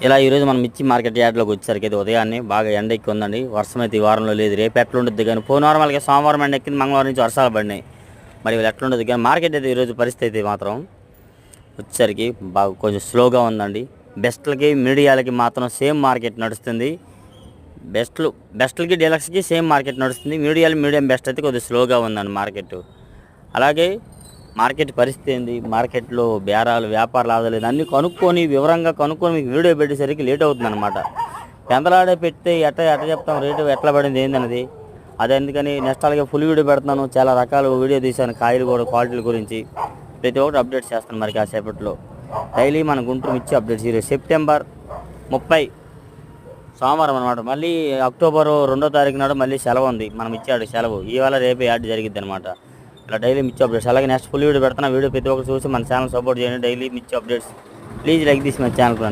ఇలా ఈరోజు మనం మిర్చి మార్కెట్ యార్డ్లోకి వచ్చేసరికి అయితే ఉదయాన్నే బాగా ఎండ ఎక్కువ ఉందండి. వర్షం అయితే ఈ వారంలో లేదు. రేపు ఎట్లుంటుంది కానీ పోయిన వారం వాళ్ళకి సోమవారం ఎండ ఎక్కింది, మంగళవారం నుంచి వర్షాలు పడినాయి. మరి వీళ్ళు ఎట్లుండదు కానీ మార్కెట్ అయితే ఈరోజు పరిస్థితి మాత్రం వచ్చేసరికి బాగా కొంచెం స్లోగా ఉందండి. బెస్ట్లకి మీడియాలకి మాత్రం సేమ్ మార్కెట్ నడుస్తుంది. బెస్ట్లకి డీలక్స్కి సేమ్ మార్కెట్ నడుస్తుంది. మీడియం బెస్ట్ అయితే కొద్దిగా స్లోగా ఉందండి మార్కెట్. అలాగే మార్కెట్ పరిస్థితి ఏంది, మార్కెట్లో బేరాలు వ్యాపారాలు ఆదలేదు అన్నీ కనుక్కొని వివరంగా కనుక్కొని మీకు వీడియో పెట్టేసరికి లేట్ అవుతుంది అనమాట. పెందలాడే పెడితే ఎట్ట చెప్తాం రేటు ఎట్లా పడింది ఏందనేది. అది అందుకని నెక్స్ట్ అలాగే ఫుల్ వీడియో పెడుతున్నాను. చాలా రకాల వీడియో తీశాను కాయలు కూడా క్వాలిటీల గురించి ప్రతి ఒక్కటి అప్డేట్ చేస్తాను మరి కాసేపట్లో. డైలీ మన గుంటూరు మిర్చి అప్డేట్స్ ఈరోజు సెప్టెంబర్ 30 సోమవారం అనమాట. మళ్ళీ అక్టోబర్ 2వ తారీఖు నాడు మళ్ళీ సెలవు ఉంది. మనం ఇచ్చాడు సెలవు ఇవాళ రేపు యాడ్ జరిగిద్ది అనమాట. ఇలా డైలీ మిర్చి అప్డేట్స్. అలాగే నెక్స్ట్ ఫుల్ వీడియో పెడుతున్నా. వీడియో ప్రతి ఒక్కరు చూసి మన ఛానల్ సపోర్ట్ చేయండి. డైలీ మిర్చి updates. Please like this my channel.